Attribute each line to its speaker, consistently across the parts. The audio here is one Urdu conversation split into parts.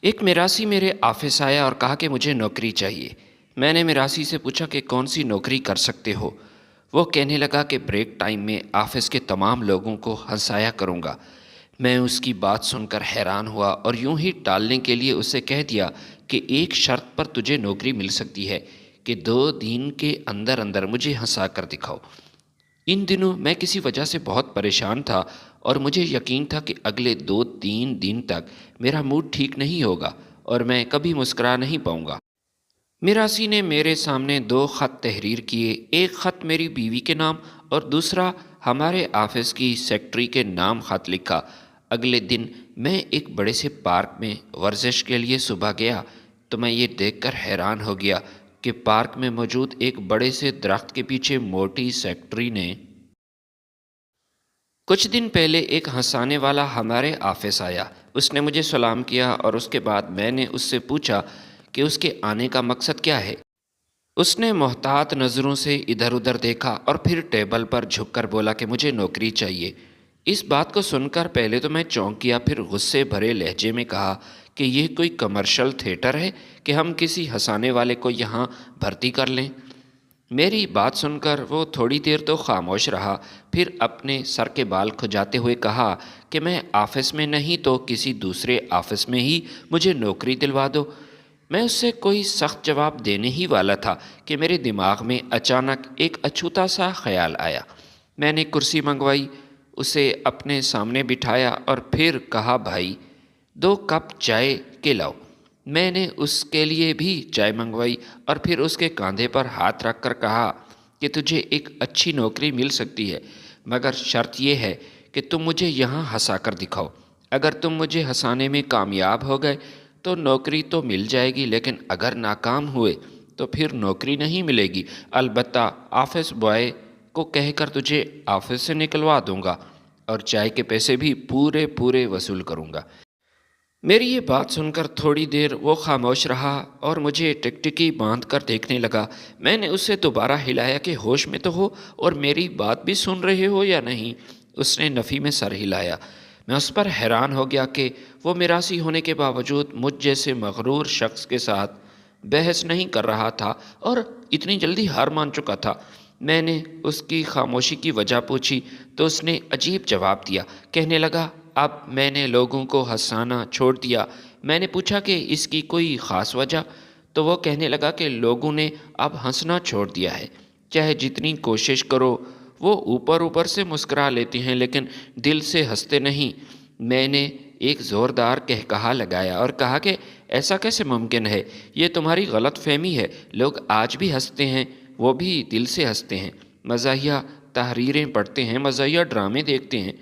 Speaker 1: ایک میراثی میرے آفس آیا اور کہا کہ مجھے نوکری چاہیے۔ میں نے میراثی سے پوچھا کہ کون سی نوکری کر سکتے ہو؟ وہ کہنے لگا کہ بریک ٹائم میں آفس کے تمام لوگوں کو ہنسایا کروں گا۔ میں اس کی بات سن کر حیران ہوا اور یوں ہی ٹالنے کے لیے اسے کہہ دیا کہ ایک شرط پر تجھے نوکری مل سکتی ہے کہ 2 دن کے اندر اندر مجھے ہنسا کر دکھاؤ۔ ان دنوں میں کسی وجہ سے بہت پریشان تھا اور مجھے یقین تھا کہ اگلے 2-3 دن تک میرا موڈ ٹھیک نہیں ہوگا اور میں کبھی مسکرا نہیں پاؤں گا۔ میراثی نے میرے سامنے 2 خط تحریر کیے، ایک خط میری بیوی کے نام اور دوسرا ہمارے آفس کی سیکٹری کے نام خط لکھا۔ اگلے دن میں ایک بڑے سے پارک میں ورزش کے لیے صبح گیا تو میں یہ دیکھ کر حیران ہو گیا کہ پارک میں موجود ایک بڑے سے درخت کے پیچھے موٹی سیکٹری نے کچھ دن پہلے ایک ہنسانے والا ہمارے آفس آیا۔ اس نے مجھے سلام کیا اور اس کے بعد میں نے اس سے پوچھا کہ اس کے آنے کا مقصد کیا ہے۔ اس نے محتاط نظروں سے ادھر ادھر دیکھا اور پھر ٹیبل پر جھک کر بولا کہ مجھے نوکری چاہیے۔ اس بات کو سن کر پہلے تو میں چونک گیا، پھر غصے بھرے لہجے میں کہا کہ یہ کوئی کمرشل تھیٹر ہے کہ ہم کسی ہنسانے والے کو یہاں بھرتی کر لیں۔ میری بات سن کر وہ تھوڑی دیر تو خاموش رہا، پھر اپنے سر کے بال کھجاتے ہوئے کہا کہ میں آفس میں نہیں تو کسی دوسرے آفس میں ہی مجھے نوکری دلوا دو۔ میں اس سے کوئی سخت جواب دینے ہی والا تھا کہ میرے دماغ میں اچانک ایک اچھوتا سا خیال آیا۔ میں نے کرسی منگوائی، اسے اپنے سامنے بٹھایا اور پھر کہا، بھائی 2 کپ چائے کے لاؤ۔ میں نے اس کے لیے بھی چائے منگوائی اور پھر اس کے کاندھے پر ہاتھ رکھ کر کہا کہ تجھے ایک اچھی نوکری مل سکتی ہے، مگر شرط یہ ہے کہ تم مجھے یہاں ہنسا کر دکھاؤ۔ اگر تم مجھے ہنسانے میں کامیاب ہو گئے تو نوکری تو مل جائے گی، لیکن اگر ناکام ہوئے تو پھر نوکری نہیں ملے گی۔ البتہ آفس بوائے کو کہہ کر تجھے آفس سے نکلوا دوں گا اور چائے کے پیسے بھی پورے وصول کروں گا۔ میری یہ بات سن کر تھوڑی دیر وہ خاموش رہا اور مجھے ٹکٹکی باندھ کر دیکھنے لگا۔ میں نے اسے دوبارہ ہلایا کہ ہوش میں تو ہو اور میری بات بھی سن رہے ہو یا نہیں؟ اس نے نفی میں سر ہلایا۔ میں اس پر حیران ہو گیا کہ وہ میراثی ہونے کے باوجود مجھ جیسے مغرور شخص کے ساتھ بحث نہیں کر رہا تھا اور اتنی جلدی ہار مان چکا تھا۔ میں نے اس کی خاموشی کی وجہ پوچھی تو اس نے عجیب جواب دیا، کہنے لگا، اب میں نے لوگوں کو ہنسانا چھوڑ دیا۔ میں نے پوچھا کہ اس کی کوئی خاص وجہ؟ تو وہ کہنے لگا کہ لوگوں نے اب ہنسنا چھوڑ دیا ہے، چاہے جتنی کوشش کرو وہ اوپر سے مسکرا لیتے ہیں لیکن دل سے ہنستے نہیں۔ میں نے ایک زوردار کہکہا لگایا اور کہا کہ ایسا کیسے ممکن ہے؟ یہ تمہاری غلط فہمی ہے۔ لوگ آج بھی ہنستے ہیں، وہ بھی دل سے ہنستے ہیں، مزاحیہ تحریریں پڑھتے ہیں، مزاحیہ ڈرامے دیکھتے ہیں۔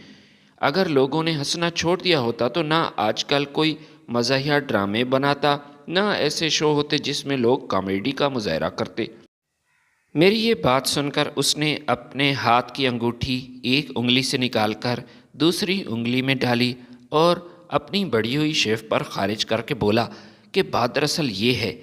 Speaker 1: اگر لوگوں نے ہنسنا چھوڑ دیا ہوتا تو نہ آج کل کوئی مزاحیہ ڈرامے بناتا، نہ ایسے شو ہوتے جس میں لوگ کامیڈی کا مظاہرہ کرتے۔ میری یہ بات سن کر اس نے اپنے ہاتھ کی انگوٹھی ایک انگلی سے نکال کر دوسری انگلی میں ڈالی اور اپنی بڑھی ہوئی شیف پر خارج کر کے بولا کہ بات دراصل یہ ہے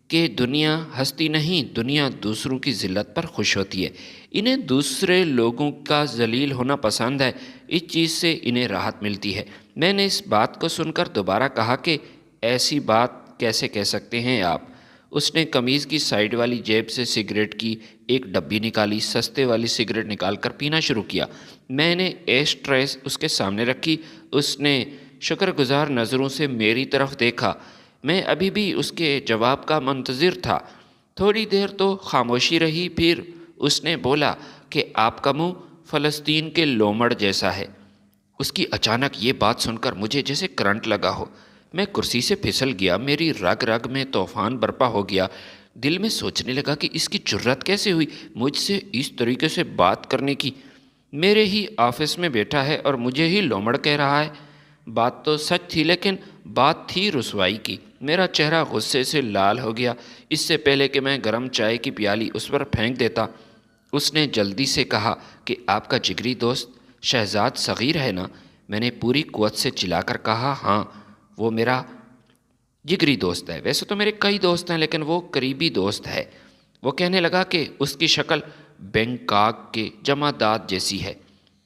Speaker 1: کہ دنیا ہنستی نہیں، دنیا دوسروں کی ذلت پر خوش ہوتی ہے۔ انہیں دوسرے لوگوں کا ذلیل ہونا پسند ہے، اس چیز سے انہیں راحت ملتی ہے۔ میں نے اس بات کو سن کر دوبارہ کہا کہ ایسی بات کیسے کہہ سکتے ہیں آپ؟ اس نے قمیض کی سائیڈ والی جیب سے سگریٹ کی ایک ڈبی نکالی، سستے والی سگریٹ نکال کر پینا شروع کیا۔ میں نے ایش ٹرے اس کے سامنے رکھی۔ اس نے شکر گزار نظروں سے میری طرف دیکھا۔ میں ابھی بھی اس کے جواب کا منتظر تھا۔ تھوڑی دیر تو خاموشی رہی، پھر اس نے بولا کہ آپ کا منہ فلسطین کے لومڑ جیسا ہے۔ اس کی اچانک یہ بات سن کر مجھے جیسے کرنٹ لگا ہو۔ میں کرسی سے پھسل گیا، میری رگ رگ میں طوفان برپا ہو گیا۔ دل میں سوچنے لگا کہ اس کی جرت کیسے ہوئی مجھ سے اس طریقے سے بات کرنے کی؟ میرے ہی آفس میں بیٹھا ہے اور مجھے ہی لومڑ کہہ رہا ہے۔ بات تو سچ تھی لیکن بات تھی رسوائی کی۔ میرا چہرہ غصے سے لال ہو گیا۔ اس سے پہلے کہ میں گرم چائے کی پیالی اس پر پھینک دیتا، اس نے جلدی سے کہا کہ آپ کا جگری دوست شہزاد صغیر ہے نا؟ میں نے پوری قوت سے چلا کر کہا، ہاں وہ میرا جگری دوست ہے۔ ویسے تو میرے کئی دوست ہیں لیکن وہ قریبی دوست ہے۔ وہ کہنے لگا کہ اس کی شکل بینکاک کے جمعداد جیسی ہے۔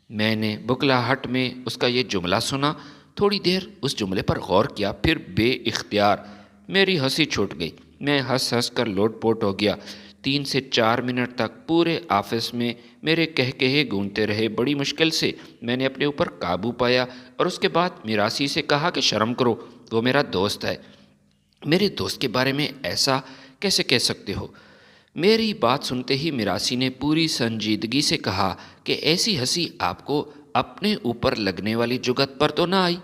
Speaker 1: میں نے بکلاہٹ میں اس کا یہ جملہ سنا تھوڑی دیر اس جملے پر غور کیا، پھر بے اختیار میری ہنسی چھوٹ گئی۔ میں ہنس ہنس کر لوٹ پوٹ ہو گیا۔ 3 سے 4 منٹ تک پورے آفس میں میرے کہے گونجتے رہے۔ بڑی مشکل سے میں نے اپنے اوپر قابو پایا اور اس کے بعد میراثی سے کہا کہ شرم کرو، وہ میرا دوست ہے۔ میرے دوست کے بارے میں ایسا کیسے کہہ سکتے ہو؟ میری بات سنتے ہی میراثی نے پوری سنجیدگی سے کہا کہ ایسی ہنسی آپ کو اپنے اوپر لگنے والی جگت پر تو نہ آئی؟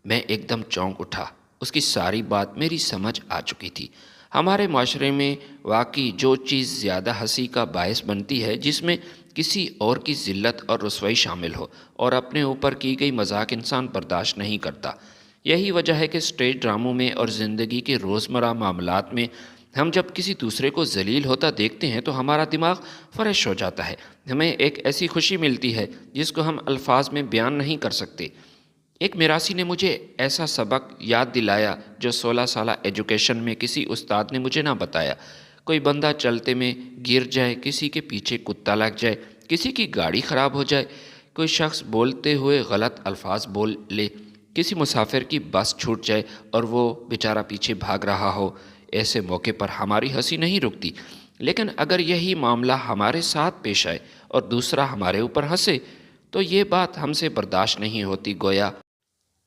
Speaker 1: میں ایک دم چونک اٹھا۔ اس کی ساری بات میری سمجھ آ چکی تھی۔ ہمارے معاشرے میں واقعی جو چیز زیادہ ہنسی کا باعث بنتی ہے، جس میں کسی اور کی ذلت اور رسوائی شامل ہو اور اپنے اوپر کی گئی مذاق انسان برداشت نہیں کرتا۔ یہی وجہ ہے کہ اسٹیج ڈراموں میں اور زندگی کے روزمرہ معاملات میں ہم جب کسی دوسرے کو ذلیل ہوتا دیکھتے ہیں تو ہمارا دماغ فریش ہو جاتا ہے۔ ہمیں ایک ایسی خوشی ملتی ہے جس کو ہم الفاظ میں بیان نہیں کر سکتے۔ ایک میراثی نے مجھے ایسا سبق یاد دلایا جو 16 سالہ ایجوکیشن میں کسی استاد نے مجھے نہ بتایا۔ کوئی بندہ چلتے میں گر جائے، کسی کے پیچھے کتا لگ جائے، کسی کی گاڑی خراب ہو جائے، کوئی شخص بولتے ہوئے غلط الفاظ بول لے، کسی مسافر کی بس چھوٹ جائے اور وہ بیچارہ پیچھے بھاگ رہا ہو، ایسے موقع پر ہماری ہنسی نہیں رکتی۔ لیکن اگر یہی معاملہ ہمارے ساتھ پیش آئے اور دوسرا ہمارے اوپر ہنسے تو یہ بات ہم سے برداشت نہیں ہوتی۔ گویا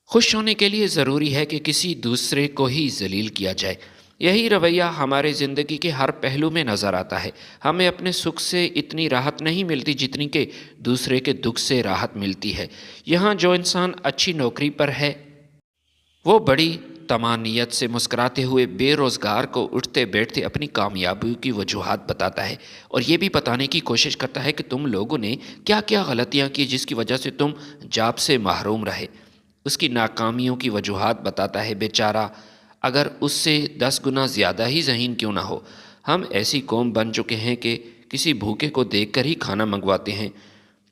Speaker 1: خوش ہونے کے لیے ضروری ہے کہ کسی دوسرے کو ہی ذلیل کیا جائے۔ یہی رویہ ہمارے زندگی کے ہر پہلو میں نظر آتا ہے۔ ہمیں اپنے سکھ سے اتنی راحت نہیں ملتی جتنی کہ دوسرے کے دکھ سے راحت ملتی ہے۔ یہاں جو انسان اچھی نوکری پر ہے وہ بڑی طمانینت سے مسکراتے ہوئے بے روزگار کو اٹھتے بیٹھتے اپنی کامیابی کی وجوہات بتاتا ہے اور یہ بھی بتانے کی کوشش کرتا ہے کہ تم لوگوں نے کیا کیا غلطیاں کی جس کی وجہ سے تم جاب سے محروم رہے۔ اس کی ناکامیوں کی وجوہات بتاتا ہے، بیچارہ اگر اس سے 10 گنا زیادہ ہی ذہین کیوں نہ ہو۔ ہم ایسی قوم بن چکے ہیں کہ کسی بھوکے کو دیکھ کر ہی کھانا منگواتے ہیں۔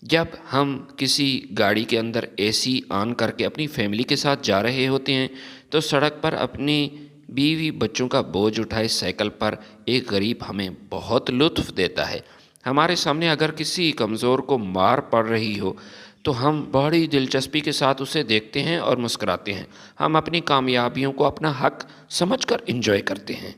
Speaker 1: جب ہم کسی گاڑی کے اندر اے سی آن کر کے اپنی فیملی کے ساتھ جا رہے ہوتے ہیں تو سڑک پر اپنی بیوی بچوں کا بوجھ اٹھائے سائیکل پر ایک غریب ہمیں بہت لطف دیتا ہے۔ ہمارے سامنے اگر کسی کمزور کو مار پڑ رہی ہو تو ہم بڑی دلچسپی کے ساتھ اسے دیکھتے ہیں اور مسکراتے ہیں۔ ہم اپنی کامیابیوں کو اپنا حق سمجھ کر انجوائے کرتے ہیں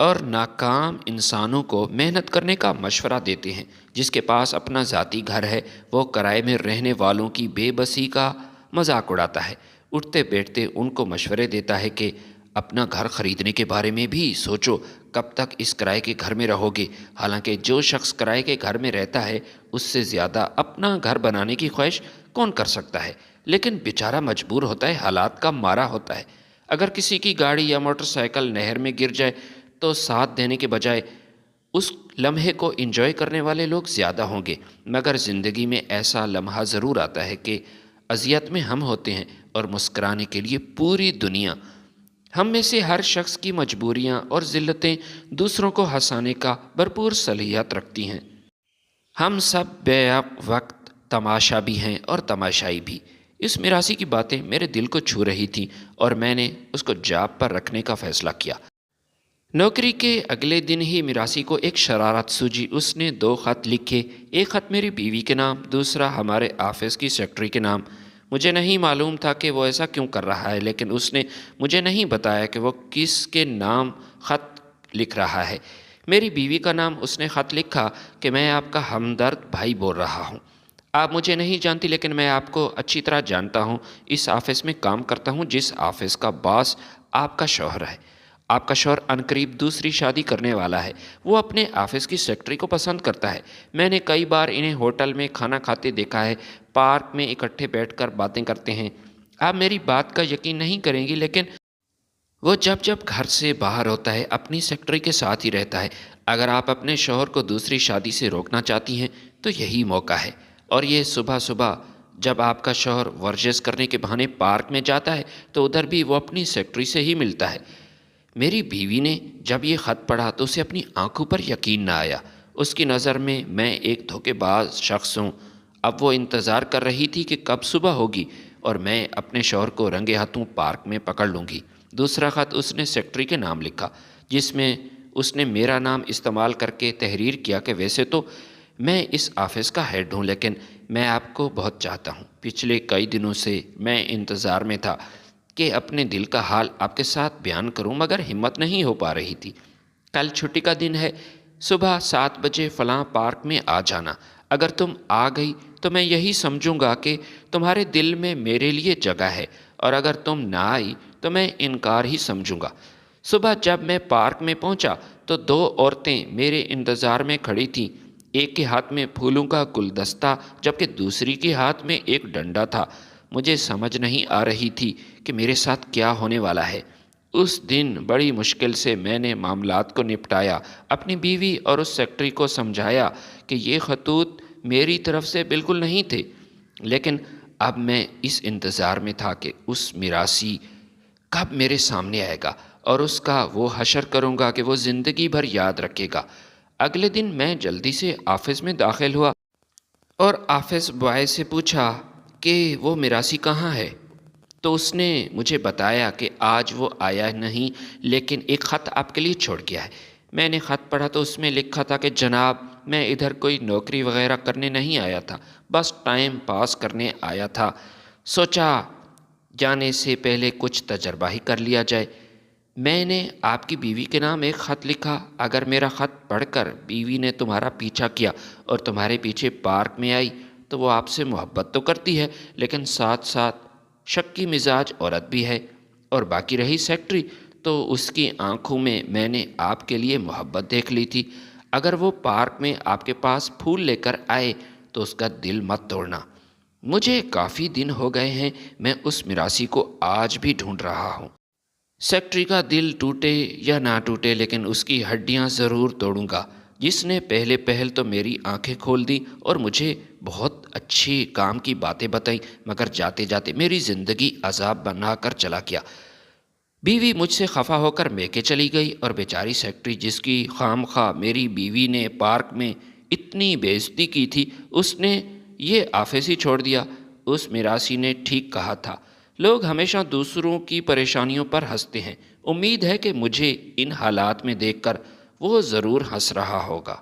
Speaker 1: اور ناکام انسانوں کو محنت کرنے کا مشورہ دیتے ہیں۔ جس کے پاس اپنا ذاتی گھر ہے وہ کرائے میں رہنے والوں کی بے بسی کا مذاق اڑاتا ہے، اٹھتے بیٹھتے ان کو مشورے دیتا ہے کہ اپنا گھر خریدنے کے بارے میں بھی سوچو، کب تک اس کرائے کے گھر میں رہو گے؟ حالانکہ جو شخص کرائے کے گھر میں رہتا ہے اس سے زیادہ اپنا گھر بنانے کی خواہش کون کر سکتا ہے؟ لیکن بیچارہ مجبور ہوتا ہے، حالات کا مارا ہوتا ہے۔ اگر کسی کی گاڑی یا موٹر سائیکل نہر میں گر جائے تو ساتھ دینے کے بجائے اس لمحے کو انجوائے کرنے والے لوگ زیادہ ہوں گے۔ مگر زندگی میں ایسا لمحہ ضرور آتا ہے کہ اذیت میں ہم ہوتے ہیں اور مسکرانے کے لیے پوری دنیا۔ ہم میں سے ہر شخص کی مجبوریاں اور ذلتیں دوسروں کو ہنسانے کا بھرپور صلاحیت رکھتی ہیں۔ ہم سب بیک وقت تماشا بھی ہیں اور تماشائی بھی۔ اس میراثی کی باتیں میرے دل کو چھو رہی تھیں اور میں نے اس کو جاب پر رکھنے کا فیصلہ کیا۔ نوکری کے اگلے دن ہی میراثی کو ایک شرارت سوجی۔ اس نے 2 خط لکھے، ایک خط میری بیوی کے نام، دوسرا ہمارے آفس کی سیکرٹری کے نام۔ مجھے نہیں معلوم تھا کہ وہ ایسا کیوں کر رہا ہے، لیکن اس نے مجھے نہیں بتایا کہ وہ کس کے نام خط لکھ رہا ہے۔ میری بیوی کا نام اس نے خط لکھا کہ میں آپ کا ہمدرد بھائی بول رہا ہوں۔ آپ مجھے نہیں جانتی لیکن میں آپ کو اچھی طرح جانتا ہوں۔ اس آفس میں کام کرتا ہوں جس آفس کا باس آپ کا شوہر ہے۔ آپ کا شوہر عنقریب دوسری شادی کرنے والا ہے۔ وہ اپنے آفس کی سیکرٹری کو پسند کرتا ہے۔ میں نے کئی بار انہیں ہوٹل میں کھانا کھاتے دیکھا ہے، پارک میں اکٹھے بیٹھ کر باتیں کرتے ہیں۔ آپ میری بات کا یقین نہیں کریں گی لیکن وہ جب گھر سے باہر ہوتا ہے اپنی سیکرٹری کے ساتھ ہی رہتا ہے۔ اگر آپ اپنے شوہر کو دوسری شادی سے روکنا چاہتی ہیں تو یہی موقع ہے۔ اور یہ صبح صبح جب آپ کا شوہر ورزش کرنے کے بہانے پارک میں جاتا ہے تو ادھر بھی وہ اپنی سیکرٹری سے ہی ملتا ہے۔ میری بیوی نے جب یہ خط پڑھا تو اسے اپنی آنکھوں پر یقین نہ آیا۔ اس کی نظر میں ایک دھوکے باز شخص ہوں۔ اب وہ انتظار کر رہی تھی کہ کب صبح ہوگی اور میں اپنے شوہر کو رنگے ہاتھوں پارک میں پکڑ لوں گی۔ دوسرا خط اس نے سیکرٹری کے نام لکھا جس میں اس نے میرا نام استعمال کر کے تحریر کیا کہ ویسے تو میں اس آفس کا ہیڈ ہوں لیکن میں آپ کو بہت چاہتا ہوں۔ پچھلے کئی دنوں سے میں انتظار میں تھا کہ اپنے دل کا حال آپ کے ساتھ بیان کروں، مگر ہمت نہیں ہو پا رہی تھی۔ کل چھٹی کا دن ہے، صبح 7 بجے فلاں پارک میں آ جانا۔ اگر تم آ گئی تو میں یہی سمجھوں گا کہ تمہارے دل میں میرے لیے جگہ ہے، اور اگر تم نہ آئی تو میں انکار ہی سمجھوں گا۔ صبح جب میں پارک میں پہنچا تو 2 عورتیں میرے انتظار میں کھڑی تھیں۔ ایک کے ہاتھ میں پھولوں کا گلدستہ جبکہ دوسری کے ہاتھ میں ایک ڈنڈا تھا۔ مجھے سمجھ نہیں آ رہی تھی کہ میرے ساتھ کیا ہونے والا ہے۔ اس دن بڑی مشکل سے میں نے معاملات کو نپٹایا، اپنی بیوی اور اس سیکٹری کو سمجھایا کہ یہ خطوط میری طرف سے بالکل نہیں تھے، لیکن اب میں اس انتظار میں تھا کہ اس میراثی کب میرے سامنے آئے گا اور اس کا وہ حشر کروں گا کہ وہ زندگی بھر یاد رکھے گا۔ اگلے دن میں جلدی سے آفس میں داخل ہوا اور آفس بوائے سے پوچھا کہ وہ میراثی کہاں ہے، تو اس نے مجھے بتایا کہ آج وہ آیا نہیں، لیکن ایک خط آپ کے لیے چھوڑ گیا ہے۔ میں نے خط پڑھا تو اس میں لکھا تھا کہ جناب، میں ادھر کوئی نوکری وغیرہ کرنے نہیں آیا تھا، بس ٹائم پاس کرنے آیا تھا۔ سوچا جانے سے پہلے کچھ تجربہ ہی کر لیا جائے۔ میں نے آپ کی بیوی کے نام ایک خط لکھا۔ اگر میرا خط پڑھ کر بیوی نے تمہارا پیچھا کیا اور تمہارے پیچھے پارک میں آئی تو وہ آپ سے محبت تو کرتی ہے، لیکن ساتھ ساتھ شکی مزاج عورت بھی ہے۔ اور باقی رہی سیکٹری، تو اس کی آنکھوں میں نے آپ کے لیے محبت دیکھ لی تھی۔ اگر وہ پارک میں آپ کے پاس پھول لے کر آئے تو اس کا دل مت توڑنا۔ مجھے کافی دن ہو گئے ہیں، میں اس میراثی کو آج بھی ڈھونڈ رہا ہوں۔ سیکٹری کا دل ٹوٹے یا نہ ٹوٹے، لیکن اس کی ہڈیاں ضرور توڑوں گا، جس نے پہلے پہل تو میری آنکھیں کھول دی اور مجھے بہت اچھی کام کی باتیں بتائیں، مگر جاتے جاتے میری زندگی عذاب بنا کر چلا گیا۔ بیوی مجھ سے خفا ہو کر میکے چلی گئی، اور بیچاری سیکٹری جس کی خام خواہ میری بیوی نے پارک میں اتنی بے عزتی کی تھی، اس نے یہ آفس ہی چھوڑ دیا۔ اس میراثی نے ٹھیک کہا تھا، لوگ ہمیشہ دوسروں کی پریشانیوں پر ہنستے ہیں۔ امید ہے کہ مجھے ان حالات میں دیکھ کر وہ ضرور ہنس رہا ہوگا۔